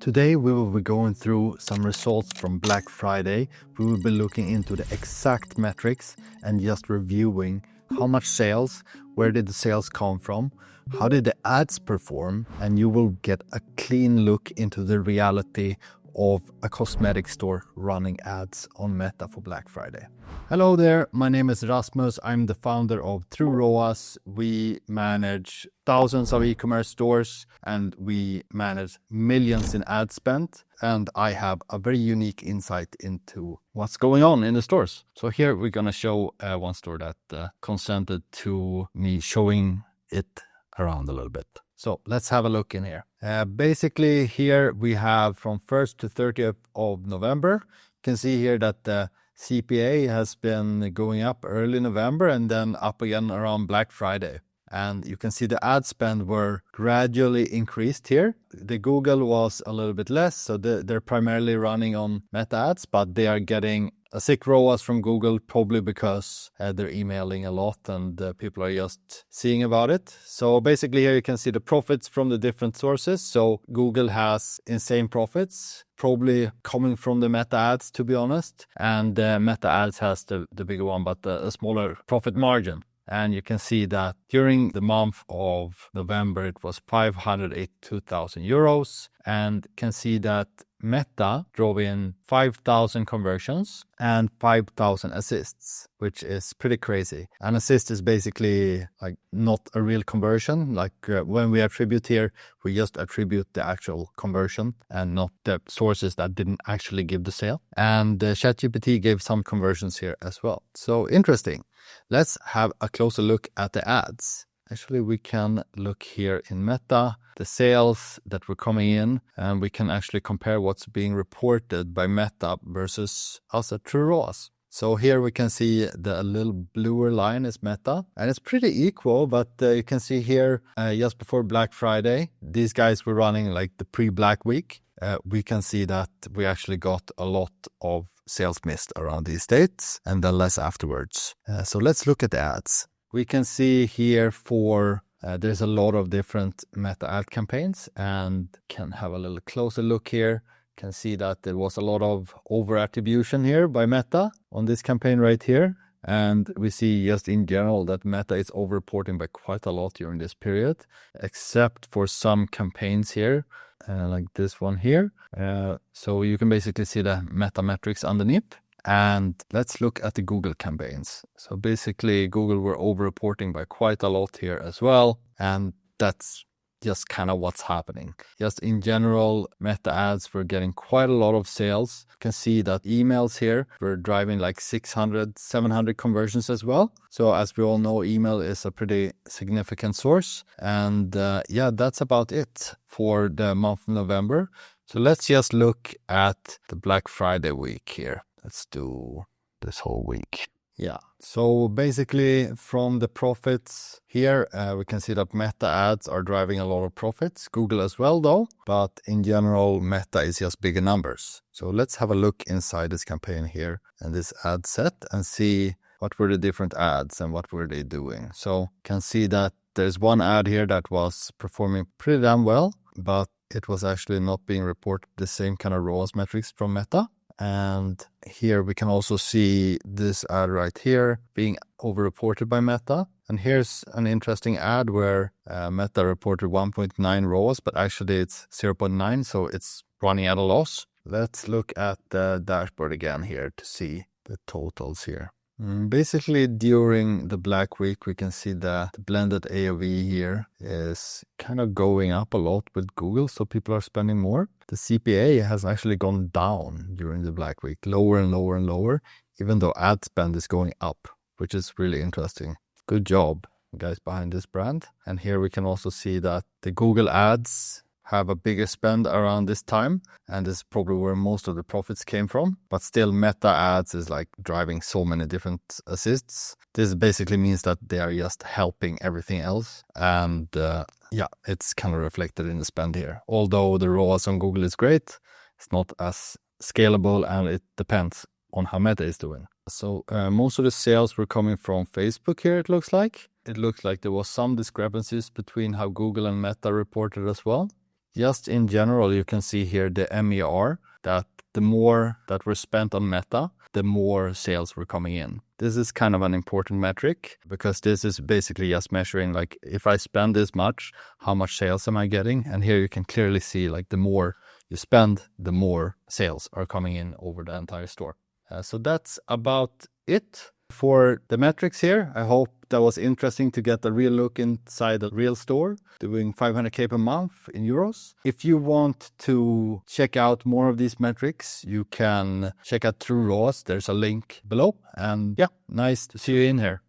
Today we will be going through some results from Black Friday. We will be looking into the exact metrics and just reviewing how much sales, where did the sales come from, how did the ads perform, and you will get a clean look into the reality of a cosmetic store running ads on Meta for Black Friday. Hello there, my name is Rasmus. I'm the founder of Through ROAS. We manage thousands of e-commerce stores and we manage millions in ad spend. And I have a very unique insight into what's going on in the stores. So here we're going to show one store that consented to me showing it around a little bit. So let's have a look in here. Basically here we have from 1st to 30th of November. You can see here that the CPA has been going up early November and then up again around Black Friday. And you can see the ad spend were gradually increased here. The Google was a little bit less, so they're primarily running on Meta ads, but they are getting a sick ROAS from Google, probably because they're emailing a lot and people are just seeing about it. So basically here you can see the profits from the different sources. So Google has insane profits, probably coming from the Meta ads, to be honest. And Meta ads has the bigger one, but a smaller profit margin. And you can see that during the month of November, it was 582,000 euros. And can see that Meta drove in 5,000 conversions and 5,000 assists, which is pretty crazy. An assist is basically like not a real conversion. Like when we attribute here, we just attribute the actual conversion and not the sources that didn't actually give the sale. And ChatGPT gave some conversions here as well. So interesting. Let's have a closer look at the ads. Actually, we can look here in Meta, the sales that were coming in, and we can actually compare what's being reported by Meta versus us at True ROAS. So here we can see the little bluer line is Meta, and it's pretty equal, but you can see here just before Black Friday, these guys were running like the pre-Black week. We can see that we actually got a lot of sales missed around these dates and then less afterwards. So let's look at the ads. We can see here there's a lot of different Meta ad campaigns and can have a little closer look here. Can see that there was a lot of over attribution here by Meta on this campaign right here. And we see just in general that Meta is over reporting by quite a lot during this period, except for some campaigns here, like this one here. So you can basically see the Meta metrics underneath. And let's look at the Google campaigns. So basically Google were over reporting by quite a lot here as well. And that's just kind of what's happening. Just in general, Meta ads were getting quite a lot of sales. You can see that emails here were driving like 600, 700 conversions as well. So as we all know, email is a pretty significant source. And yeah, that's about it for the month of November. So let's just look at the Black Friday week here. Let's do this whole week. Yeah, so basically from the profits here, we can see that Meta ads are driving a lot of profits. Google as well though, but in general, Meta is just bigger numbers. So let's have a look inside this campaign here and this ad set and see what were the different ads and what were they doing. So you can see that there's one ad here that was performing pretty damn well, but it was actually not being reported the same kind of ROAS metrics from Meta. And here we can also see this ad right here being overreported by Meta. And here's an interesting ad where Meta reported 1.9 ROAS, but actually it's 0.9, so it's running at a loss. Let's look at the dashboard again here to see the totals here. Basically, during the Black Week, we can see that the blended AOV here is kind of going up a lot with Google, so people are spending more. The CPA has actually gone down during the Black Week, lower and lower and lower, even though ad spend is going up, which is really interesting. Good job, guys behind this brand. And here we can also see that the Google ads have a bigger spend around this time, and this is probably where most of the profits came from. But still, Meta ads is like driving so many different assists. This basically means that they are just helping everything else, and yeah, it's kind of reflected in the spend here. Although the ROAS on Google is great, it's not as scalable, and it depends on how Meta is doing. So most of the sales were coming from Facebook here, it looks like. It looks like there was some discrepancies between how Google and Meta reported as well. Just in general, you can see here the MER, that the more that were spent on Meta, the more sales were coming in. This is kind of an important metric because this is basically just measuring like if I spend this much, how much sales am I getting? And here you can clearly see like the more you spend, the more sales are coming in over the entire store. So that's about it for the metrics here. I hope that was interesting to get a real look inside a real store doing 500K per month in euros. If you want to check out more of these metrics, you can check out through ROAS. There's a link below. And yeah, nice to see you in here.